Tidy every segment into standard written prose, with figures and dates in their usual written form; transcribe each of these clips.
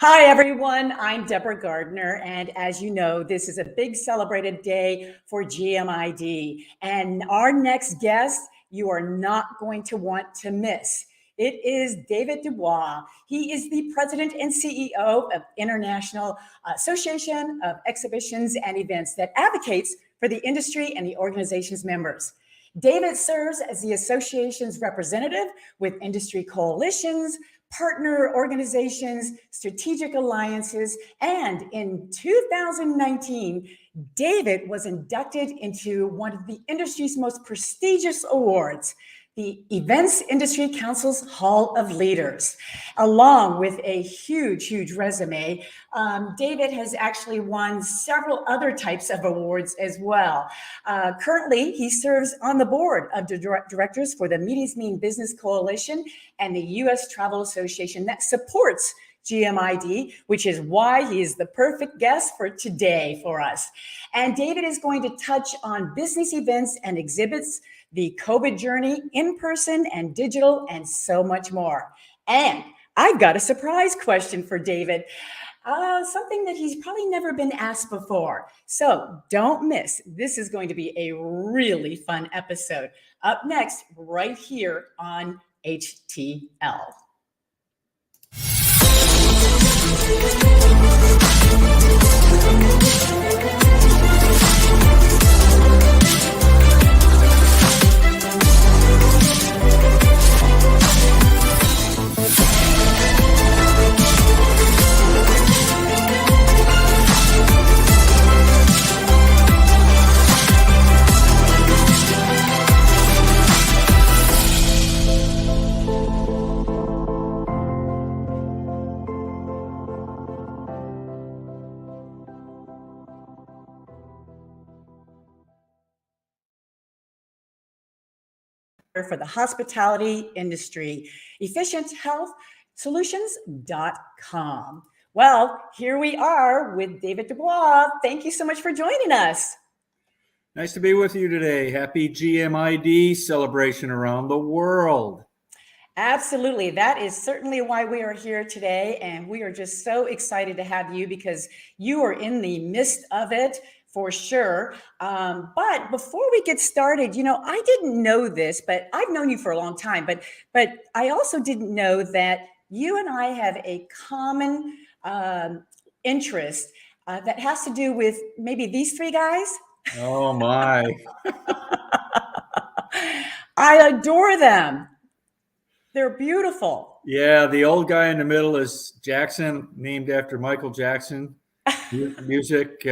Hi, everyone. I'm Deborah Gardner. And as you know, this is a big celebrated day for GMID. And our next guest, you are not going to want to miss. It is David DuBois. He is the president and CEO of International Association of Exhibitions and Events that advocates for the industry and the organization's members. David serves as the association's representative with industry coalitions, partner organizations, strategic alliances, and in 2019, David was inducted into one of the industry's most prestigious awards, the Events Industry Council's Hall of Leaders. Along with a huge resume, David has actually won several other types of awards as well. Currently, he serves on the board of directors for the Meetings Mean Business Coalition and the U.S. Travel Association that supports GMID, which is why he is the perfect guest for today for us. And David is going to touch on business events and exhibits, the COVID journey, in-person and digital, and so much more. And I've got a surprise question for David, something that he's probably never been asked before. So don't miss. This is going to be a really fun episode. Up next, right here on HTL. For the hospitality industry, efficienthealthsolutions.com. Well, here we are with David DuBois. Thank you so much for joining us. Nice to be with you today. Happy GMID celebration around the world. Absolutely. That is certainly why we are here today. And we are just so excited to have you because you are in the midst of it. For sure. But before we get started, I didn't know this, but I've known you for a long time, but I also didn't know that you and I have a common interest that has to do with maybe these three guys. Oh my. I adore them. They're beautiful. Yeah, the old guy in the middle is Jackson, named after Michael Jackson. Music.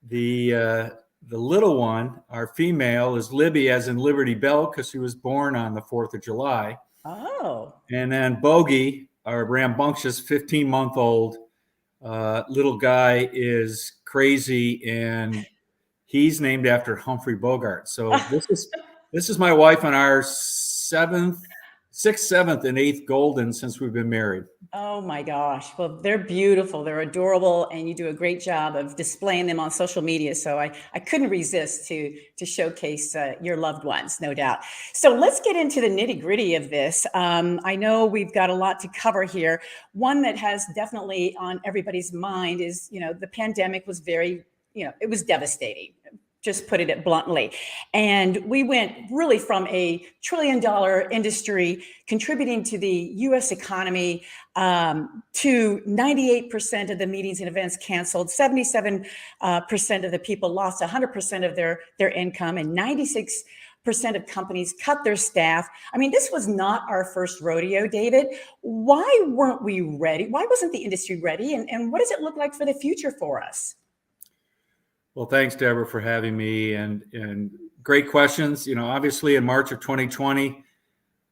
The little one, our female, is Libby, as in Liberty Bell, because she was born on the 4th of July. Oh. And then Bogey, our rambunctious 15-month-old little guy, is Crazy, and he's named after Humphrey Bogart. So this is my wife and our 6th, 7th, and 8th golden since we've been married. Oh my gosh. Well, they're beautiful. They're adorable. And you do a great job of displaying them on social media. So I couldn't resist to showcase your loved ones, no doubt. So let's get into the nitty gritty of this. I know we've got a lot to cover here. One that has definitely on everybody's mind is, the pandemic was very, it was devastating. Just put it bluntly. And we went really from a $1 trillion industry contributing to the US economy to 98% of the meetings and events canceled, 77% of the people lost 100% of their income, and 96% of companies cut their staff. I mean, this was not our first rodeo, David. Why weren't we ready? Why wasn't the industry ready? And what does it look like for the future for us? Well, thanks, Deborah, for having me, and great questions. Obviously in March of 2020,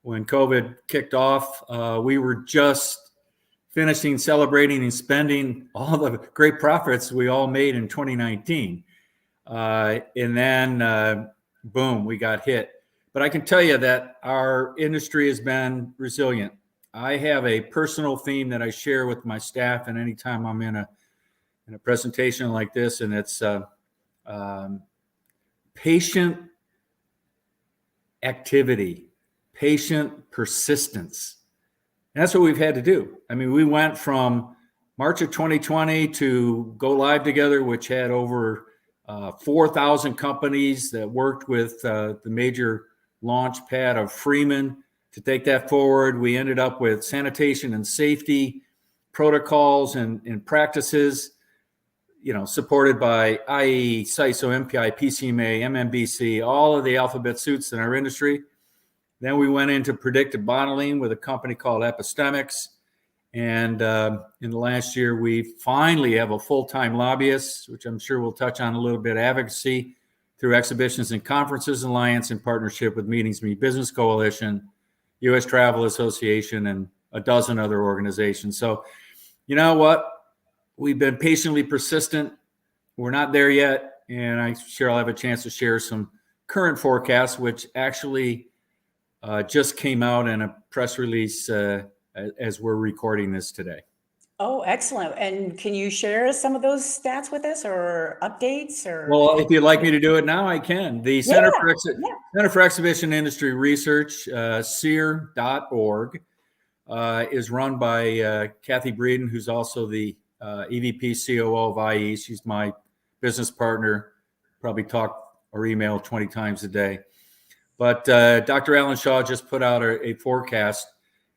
when COVID kicked off, we were just finishing celebrating and spending all the great profits we all made in 2019. And then, boom, we got hit. But I can tell you that our industry has been resilient. I have a personal theme that I share with my staff, and anytime I'm in a presentation like this, and it's patient activity, patient persistence. And that's what we've had to do. I mean, we went from March of 2020 to go live together, which had over 4,000 companies that worked with the major launch pad of Freeman to take that forward. We ended up with sanitation and safety protocols and practices, supported by IAEE, CISO, MPI, PCMA, MMBC, all of the alphabet suits in our industry. Then we went into predictive modeling with a company called Epistemics. And in the last year, we finally have a full-time lobbyist, which I'm sure we'll touch on a little bit, advocacy through Exhibitions and Conferences Alliance in partnership with Meetings Business Coalition, U.S. Travel Association, and a dozen other organizations. So, you know what? We've been patiently persistent. We're not there yet. And I'm sure I'll have a chance to share some current forecasts, which actually just came out in a press release as we're recording this today. Oh, excellent. And can you share some of those stats with us or updates? Or Well, if you'd like me to do it now, I can. The Center for Exhibition Industry Research, CEIR.org, is run by Kathy Breeden, who's also the EVP COO of IE. She's my business partner, probably talk or email 20 times a day. But Dr. Alan Shaw just put out a forecast.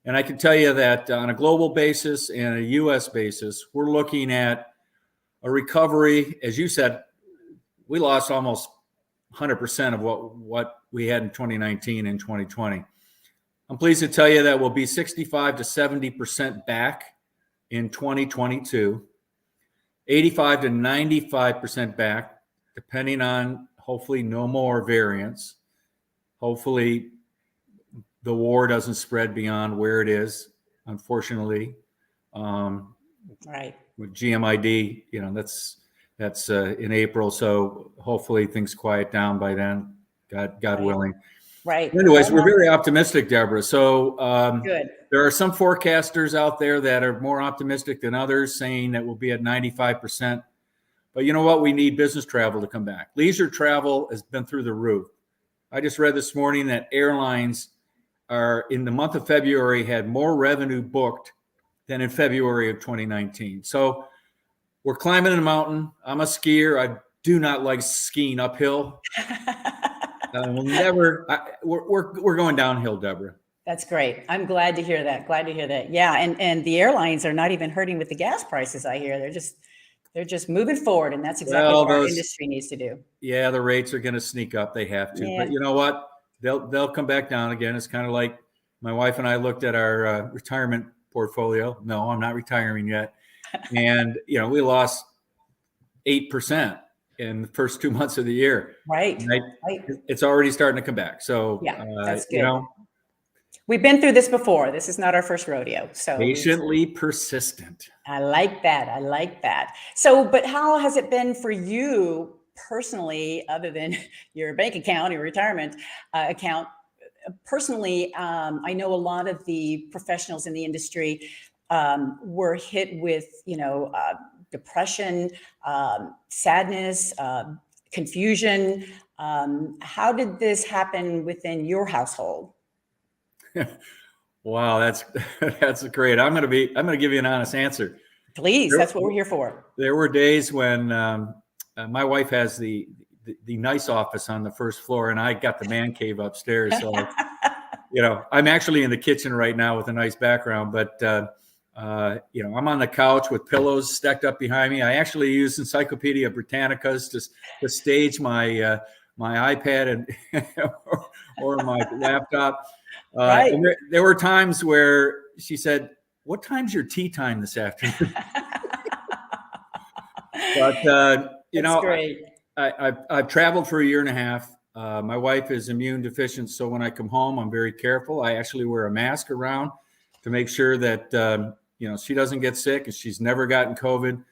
And I can tell you that on a global basis and a U.S. basis, we're looking at a recovery. As you said, we lost almost 100% of what we had in 2019 and 2020. I'm pleased to tell you that we'll be 65 to 70% back in 2022, 85 to 95% back, depending on hopefully no more variants. Hopefully the war doesn't spread beyond where it is, unfortunately. Right. With GMID, that's in April. So hopefully things quiet down by then, God willing. Right. Anyways, we're very optimistic, Deborah. So good. There are some forecasters out there that are more optimistic than others, saying that we'll be at 95%. But you know what? We need business travel to come back. Leisure travel has been through the roof. I just read this morning that airlines are, in the month of February, had more revenue booked than in February of 2019. So we're climbing a mountain. I'm a skier. I do not like skiing uphill. We're going downhill, Deborah. That's great. I'm glad to hear that. Yeah. And the airlines are not even hurting with the gas prices. I hear they're just moving forward. And that's exactly what our industry needs to do. Yeah. The rates are going to sneak up. They have to, but you know what? They'll come back down again. It's kind of like my wife and I looked at our retirement portfolio. No, I'm not retiring yet. And, we lost 8% in the first 2 months of the year. Right. It's already starting to come back. So, yeah, that's good. We've been through this before. This is not our first rodeo. So patiently persistent. I like that. So, but how has it been for you personally, other than your bank account, your retirement account? Personally, I know a lot of the professionals in the industry were hit with, depression, sadness, confusion. How did this happen within your household? Wow, that's great. I'm going to give you an honest answer. Please, that's what we're here for. There were days when my wife has the nice office on the first floor, and I got the man cave upstairs. So, I'm actually in the kitchen right now with a nice background, but I'm on the couch with pillows stacked up behind me. I actually use Encyclopedia Britannicas to stage my iPad and or my laptop. Right. And there were times where she said, "What time's your tea time this afternoon?" But great. I've traveled for a year and a half. My wife is immune deficient, so when I come home, I'm very careful. I actually wear a mask around to make sure that she doesn't get sick, and she's never gotten COVID.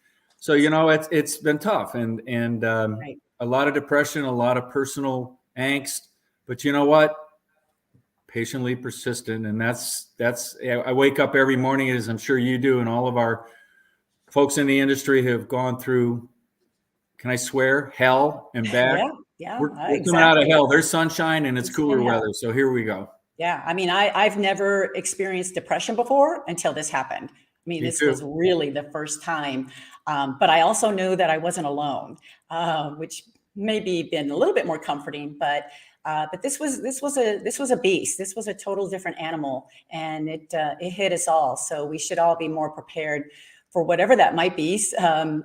So it's been tough, and Right. a lot of depression, a lot of personal angst. But you know what? Patiently persistent, and that's. I wake up every morning, as I'm sure you do, and all of our folks in the industry have gone through. Can I swear? Hell and back. Yeah. We're coming out of hell. There's sunshine and it's cooler weather. So here we go. Yeah. I mean, I've never experienced depression before until this happened. mean, Me this was too. really the first time. But I also knew that I wasn't alone, which maybe been a little bit more comforting. But this was a beast. This was a total different animal, and it hit us all. So we should all be more prepared for whatever that might be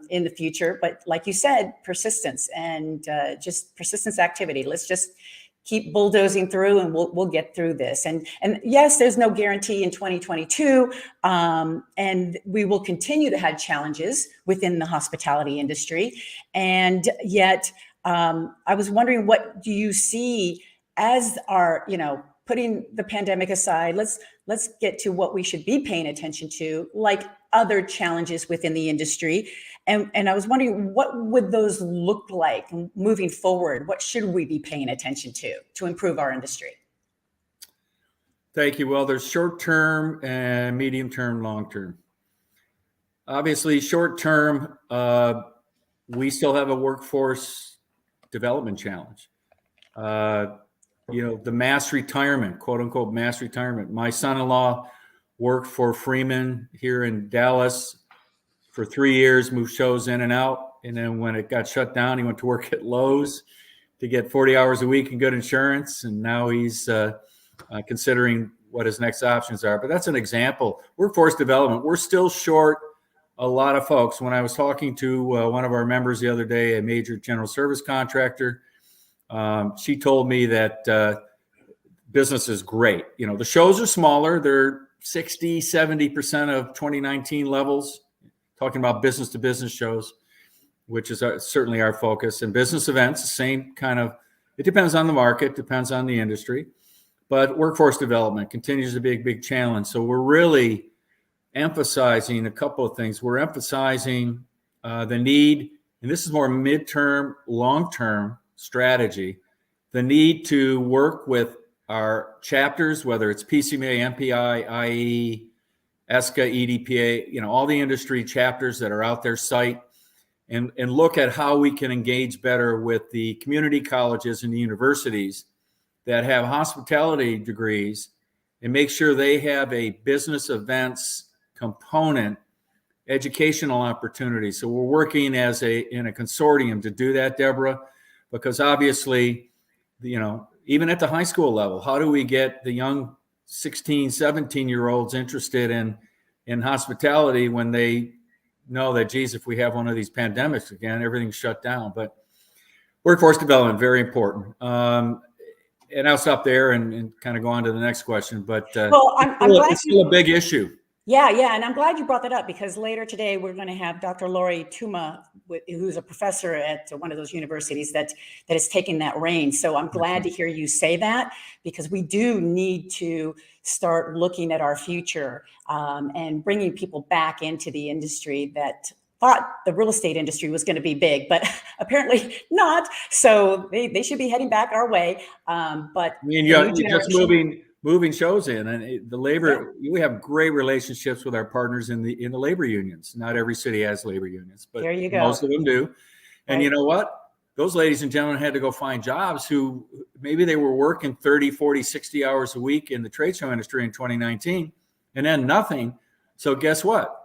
in the future. But like you said, persistence and just persistence activity. Let's just keep bulldozing through, and we'll get through this. And yes, there's no guarantee in 2022, and we will continue to have challenges within the hospitality industry. And yet, I was wondering, what do you see as our, putting the pandemic aside, let's get to what we should be paying attention to, like other challenges within the industry. And I was wondering, what would those look like moving forward? What should we be paying attention to improve our industry? Thank you. Well, there's short term and medium term, long term. Obviously, short term, we still have a workforce development challenge. The mass retirement, quote unquote, mass retirement. My son-in-law worked for Freeman here in Dallas for 3 years, moved shows in and out. And then when it got shut down, he went to work at Lowe's to get 40 hours a week and good insurance. And now he's considering what his next options are. But that's an example. Workforce development, we're still short a lot of folks. When I was talking to one of our members the other day, a major general service contractor, she told me that business is great. The shows are smaller. They're 60, 70% of 2019 levels, talking about business to business shows, which is certainly our focus. And business events, the same kind of, it depends on the market, depends on the industry, but workforce development continues to be a big challenge. So we're really emphasizing a couple of things. We're emphasizing the need, and this is more midterm, long-term strategy, the need to work with our chapters, whether it's PCMA, MPI, IAEE, ESCA, EDPA, all the industry chapters that are out there, site, and look at how we can engage better with the community colleges and the universities that have hospitality degrees, and make sure they have a business events component, educational opportunity. So we're working in a consortium to do that, Deborah, because obviously, even at the high school level, how do we get the young 16, 17-year-olds interested in hospitality when they know that, geez, if we have one of these pandemics again, everything's shut down? But workforce development, very important. And I'll stop there and kind of go on to the next question. But well, it's still a big issue. Yeah. And I'm glad you brought that up, because later today, we're going to have Dr. Lori Tuma, who's a professor at one of those universities that is taking that reign. So I'm glad to hear you say that, because we do need to start looking at our future and bringing people back into the industry that thought the real estate industry was going to be big, but apparently not. So they should be heading back our way. But I mean, you're just moving shows in, and the labor, we have great relationships with our partners in the labor unions. Not every city has labor unions, but there you go. Most of them do. And you know what? Those ladies and gentlemen had to go find jobs who maybe they were working 30, 40, 60 hours a week in the trade show industry in 2019 and then nothing. So guess what?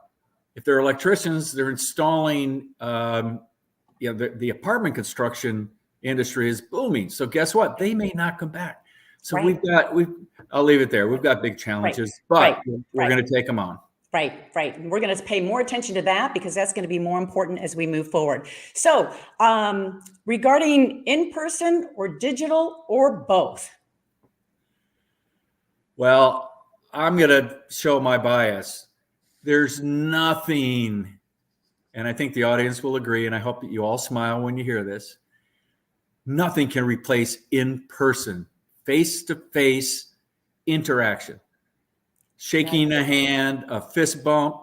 If they're electricians, they're installing, the apartment construction industry is booming. So guess what? They may not come back. So I'll leave it there. We've got big challenges, but we're going to take them on. Right. And we're going to pay more attention to that, because that's going to be more important as we move forward. So regarding in-person or digital or both? Well, I'm going to show my bias. There's nothing, and I think the audience will agree, and I hope that you all smile when you hear this, nothing can replace in-person, face-to-face interaction. Shaking a hand, a fist bump,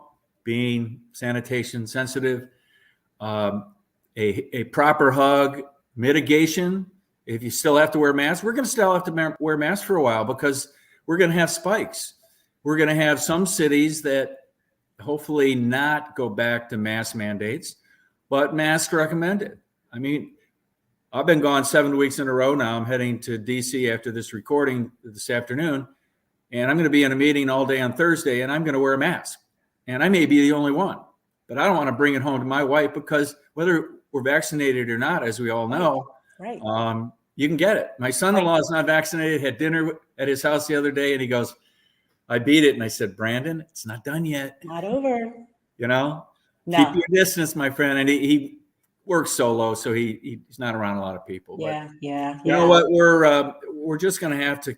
being sanitation sensitive, a proper hug, mitigation. If you still have to wear masks, we're going to still have to wear masks for a while, because we're going to have spikes. We're going to have some cities that hopefully not go back to mask mandates, but masks recommended. I mean, I've been gone 7 weeks in a row now. I'm heading to DC after this recording this afternoon, and I'm going to be in a meeting all day on Thursday, and I'm going to wear a mask. and I may be the only one, but I don't want to bring it home to my wife, because whether we're vaccinated or not, as we all know, right. You can get it. My son-in-law is not vaccinated, had dinner at his house the other day, and he goes, I beat it. And I said, Brandon, it's not done yet. Not over. You know, No. keep your distance, my friend. And he works solo, so he's not around a lot of people. Yeah, but yeah. You know what? We're just going to have to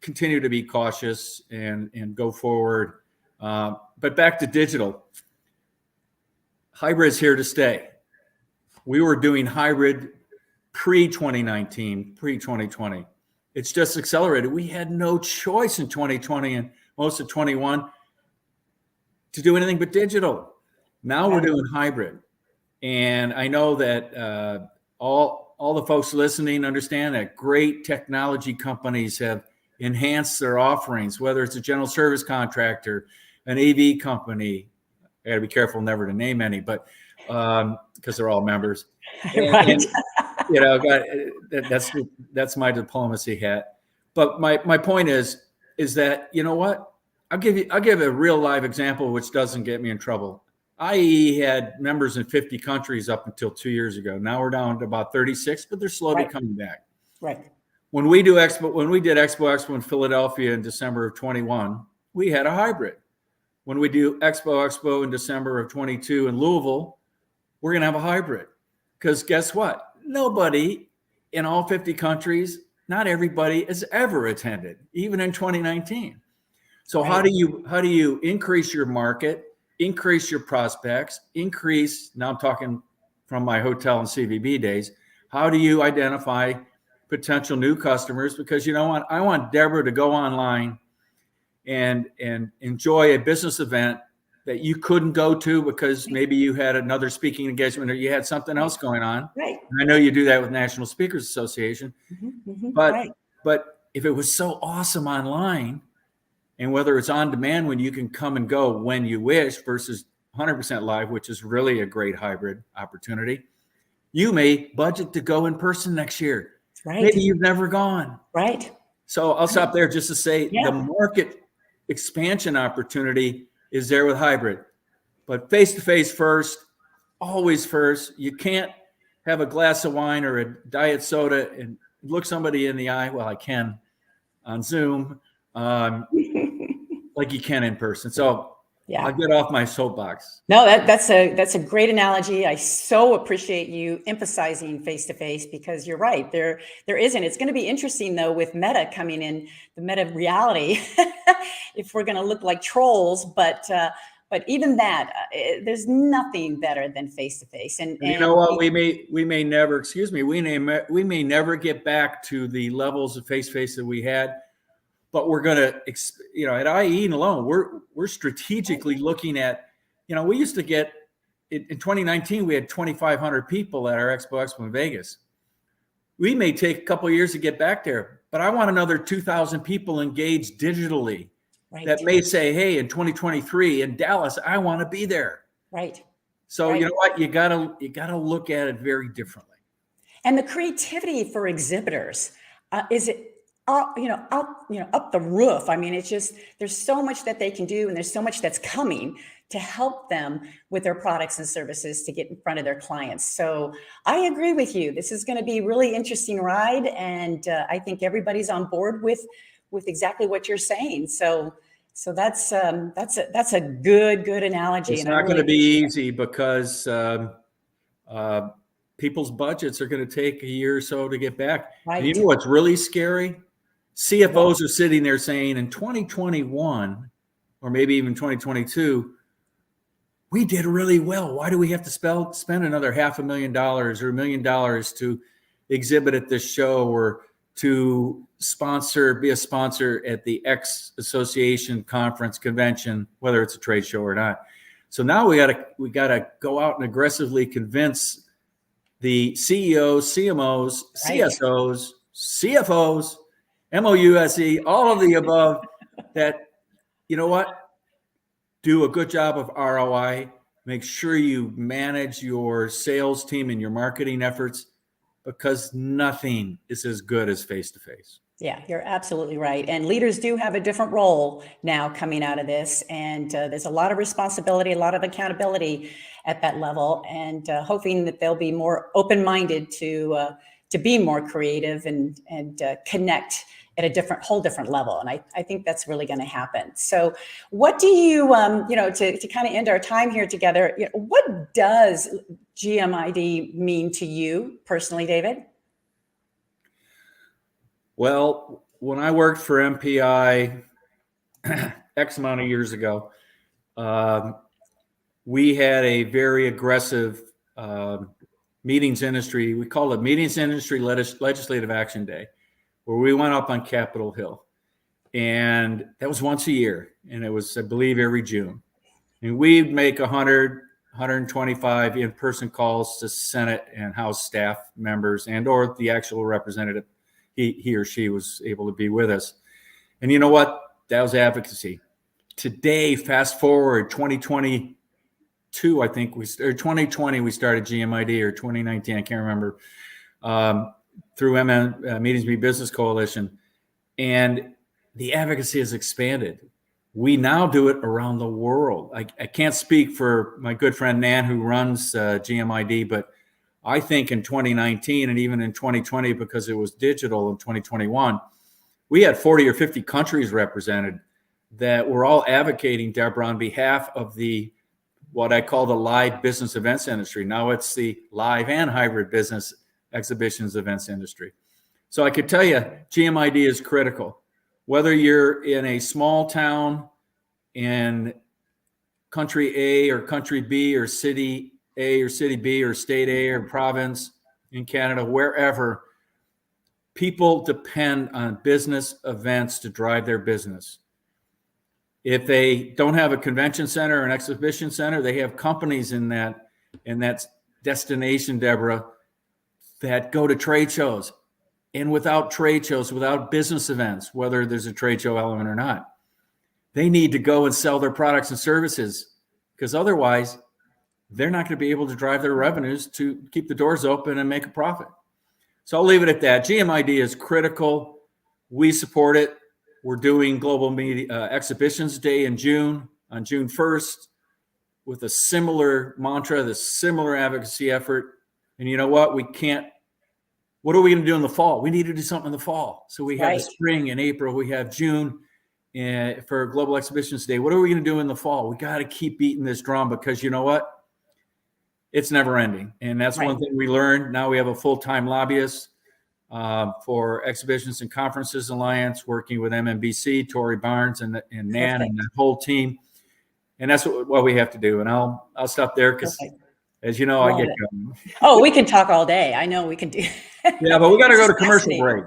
continue to be cautious and go forward. But back to digital. Hybrid's here to stay. We were doing hybrid pre-2019, pre-2020. It's just accelerated. We had no choice in 2020 and most of 21 to do anything but digital. Now we're doing hybrid. And I know that all the folks listening understand that great technology companies have enhanced their offerings, whether it's a general service contractor, an AV company. I got to be careful never to name any, but because they're all members. Right. And, you know, that's my diplomacy hat. But my point is that, you know what? I'll give a real live example, which doesn't get me in trouble. IAEE had members in 50 countries up until 2 years ago. Now we're down to about 36, but they're slowly coming back. Right. When we did Expo in Philadelphia in December of 21, we had a hybrid. When we do Expo in December of 22 in Louisville, we're going to have a hybrid. Because guess what? Nobody in all 50 countries, not everybody has ever attended, even in 2019. So how do you increase your market, increase your prospects, now I'm talking from my hotel and CVB days, how do you identify potential new customers? Because you know what? I want Deborah to go online and enjoy a business event that you couldn't go to because maybe you had another speaking engagement or you had something else going on. Right. And I know you do that with National Speakers Association. But if it was so awesome online, and whether it's on demand when you can come and go when you wish versus 100% live, which is really a great hybrid opportunity, you may budget to go in person next year. Right. Maybe you've never gone. Right. So I'll stop there just to say the market expansion opportunity is there with hybrid, but face-to-face first, always first. You can't have a glass of wine or a diet soda and look somebody in the eye. Well, I can on Zoom, like you can in person. So I'll get off my soapbox. No, that's a great analogy. I so appreciate you emphasizing face-to-face, because you're right. There isn't. It's going to be interesting though with Meta coming in, the Meta reality, if we're going to look like trolls. But even that, there's nothing better than face-to-face. And you know what? We may never. Excuse me. We may never get back to the levels of face-to-face that we had. But we're going to, at IAEE alone, we're strategically looking at, we used to get, in 2019, we had 2,500 people at our Expo in Vegas. We may take a couple of years to get back there, but I want another 2,000 people engaged digitally that may say, hey, in 2023 in Dallas, I want to be there. Right. So you know what? You gotta look at it very differently. And the creativity for exhibitors, is it, up the roof. I mean, it's just, there's so much that they can do, and there's so much that's coming to help them with their products and services to get in front of their clients. So I agree with you. This is going to be a really interesting ride, and I think everybody's on board with exactly what you're saying. So that's a good analogy. It's not going to be easy because people's budgets are going to take a year or so to get back. Right. And you know what's really scary? CFOs are sitting there saying in 2021 or maybe even 2022, we did really well. Why do we have to spend another $500,000 or $1 million to exhibit at this show or to be a sponsor at the X association conference convention, whether it's a trade show or not? So now we gotta go out and aggressively convince the CEOs, CMOs, CSOs, CFOs, MOUSE, all of the above, that, you know what, do a good job of ROI. Make sure you manage your sales team and your marketing efforts, because nothing is as good as face-to-face. Yeah, you're absolutely right. And leaders do have a different role now coming out of this. And there's a lot of responsibility, a lot of accountability at that level, and hoping that they'll be more open-minded to be more creative and connect at a whole different level. And I think that's really going to happen. So what do you, to kind of end our time here together, what does GMID mean to you personally, David? Well, when I worked for MPI X amount of years ago, we had a very aggressive meetings industry. We called it Meetings Industry Legislative Action Day, where we went up on Capitol Hill. And that was once a year. And it was, I believe, every June. And we'd make 100, 125 in-person calls to Senate and House staff members and or the actual representative. He or she was able to be with us. And you know what? That was advocacy. Today, fast forward 2022, I think or 2020, we started GMID, or 2019, I can't remember, through Meetings Me Business Coalition. And the advocacy has expanded. We now do it around the world. I can't speak for my good friend Nan, who runs GMID, but I think in 2019 and even in 2020, because it was digital in 2021, we had 40 or 50 countries represented that were all advocating, Deborah, on behalf of what I call the live business events industry. Now it's the live and hybrid business exhibitions events industry. So I could tell you, GMID is critical. Whether you're in a small town in country A or country B or city A or city B or state A or province in Canada, wherever, people depend on business events to drive their business. If they don't have a convention center or an exhibition center, they have companies in that destination, Deborah, that go to trade shows. And without trade shows, without business events, whether there's a trade show element or not, they need to go and sell their products and services, because otherwise they're not going to be able to drive their revenues to keep the doors open and make a profit. So I'll leave it at that. GMID is critical. We support it. We're doing Global Media Exhibitions Day in June, on June 1st, with a similar mantra, the similar advocacy effort. And you know what? What are we going to do in the fall? We need to do something in the fall. So we have the spring in April. We have June for Global Exhibitions Day. What are we going to do in the fall? We got to keep beating this drum, because you know what? It's never ending. And that's one thing we learned. Now we have a full-time lobbyist for Exhibitions and Conferences Alliance, working with MMBC, Tori Barnes and Nan and that whole team. And that's what we have to do. And I'll stop there, because as you know, I get going. Oh, we can talk all day. I know we can do. Yeah, but we got to go to commercial break.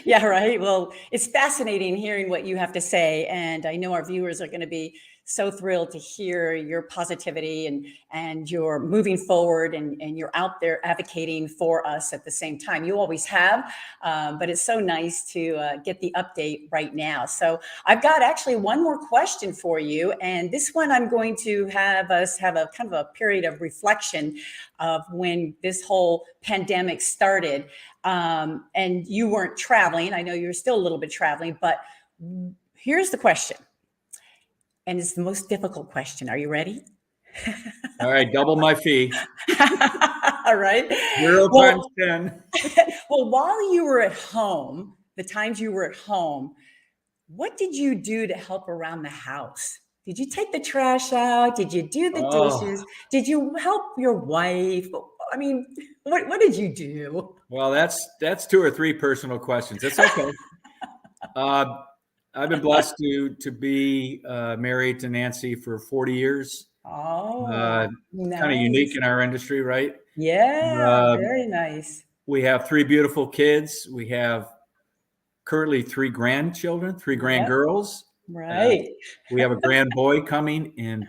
Yeah, right. Well, it's fascinating hearing what you have to say. And I know our viewers are going to be so thrilled to hear your positivity and you're moving forward and you're out there advocating for us at the same time. You always have, but it's so nice to get the update right now. So I've got actually one more question for you. And this one, I'm going to have us have a kind of a period of reflection of when this whole pandemic started. And you weren't traveling. I know you're still a little bit traveling, but here's the question. And it's the most difficult question. Are you ready? All right, double my fee. All right. 0 times 10. Well, while you were at home, the times you were at home, what did you do to help around the house? Did you take the trash out? Did you do the dishes? Did you help your wife? I mean, what did you do? Well, that's 2 or 3 personal questions. That's okay. I've been blessed to be married to Nancy for 40 years. Oh, nice. Kind of unique in our industry, right? Yeah, very nice. We have 3 beautiful kids. We have currently 3 grandchildren, 3 grandgirls. Right. We have a grand boy coming in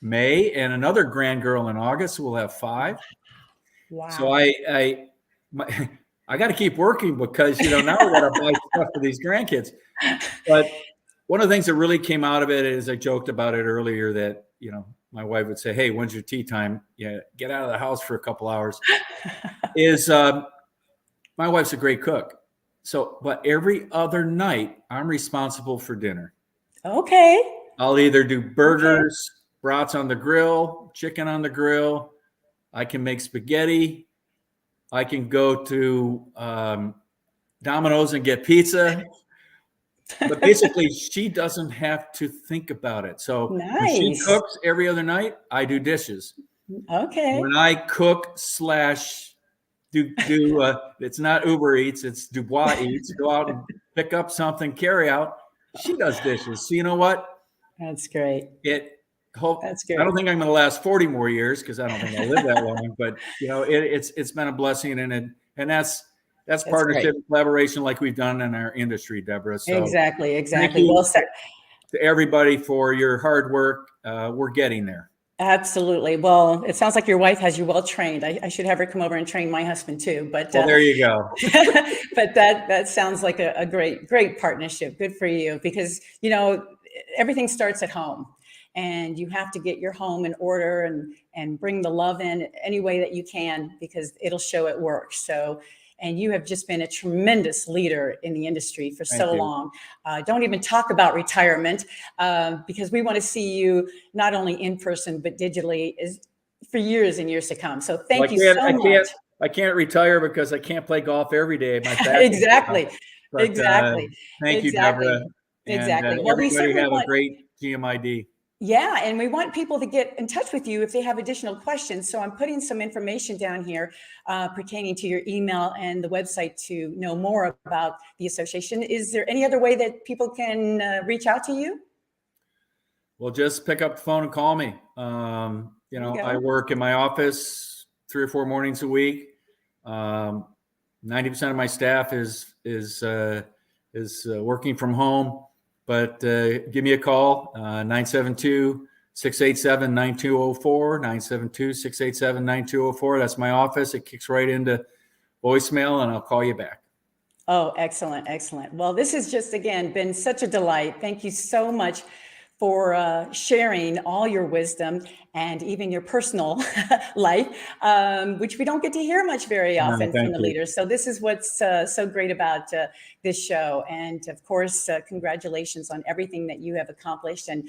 May and another grand girl in August. We'll have 5. Wow. So I got to keep working, because now we got to buy stuff for these grandkids. But one of the things that really came out of it is, I joked about it earlier, that my wife would say, "Hey, when's your tea time? Yeah, get out of the house for a couple hours." Is my wife's a great cook, but every other night I'm responsible for dinner. Okay. I'll either do burgers, brats on the grill, chicken on the grill. I can make spaghetti. I can go to Domino's and get pizza. But basically, she doesn't have to think about it. So when she Nice. cooks every other night, I do dishes. Okay. When I cook / do it's not Uber Eats, it's DuBois Eats. Go out and pick up something, carry out. She does dishes. So you know what? That's great. That's good. I don't think I'm going to last 40 more years because I don't think I'll live that long. But you know, it's been a blessing, and that's partnership and collaboration like we've done in our industry, Deborah. So exactly. Thank you Well said. to everybody for your hard work. We're getting there. Absolutely. Well, it sounds like your wife has you well trained. I should have her come over and train my husband too. But well, there you go. But that sounds like a great partnership. Good for you, because you know everything starts at home, and you have to get your home in order and bring the love in any way that you can, because it'll show it works. So. And you have just been a tremendous leader in the industry for so long. Don't even talk about retirement, because we want to see you not only in person, but digitally for years and years to come. So thank you so much. I can't retire because I can't play golf every day. My Exactly. But, Exactly. Thank you, Deborah. Exactly. Well, everybody have a great GMID. Yeah, and we want people to get in touch with you if they have additional questions. So I'm putting some information down here pertaining to your email and the website to know more about the association. Is there any other way that people can reach out to you? Well, just pick up the phone and call me. You know, I work in my office 3 or 4 mornings a week. 90% of my staff is working from home. But give me a call, 972-687-9204, 972-687-9204. That's my office. It kicks right into voicemail, and I'll call you back. Oh, excellent. Excellent. Well, this has just, again, been such a delight. Thank you so much for sharing all your wisdom and even your personal life, which we don't get to hear much very often from the leaders. So this is what's so great about this show. And of course, congratulations on everything that you have accomplished and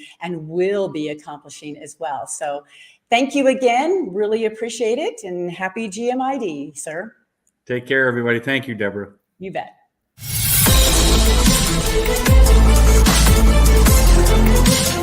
will be accomplishing as well. So thank you again. Really appreciate it. And happy GMID, sir. Take care, everybody. Thank you, Deborah. You bet. Thank you.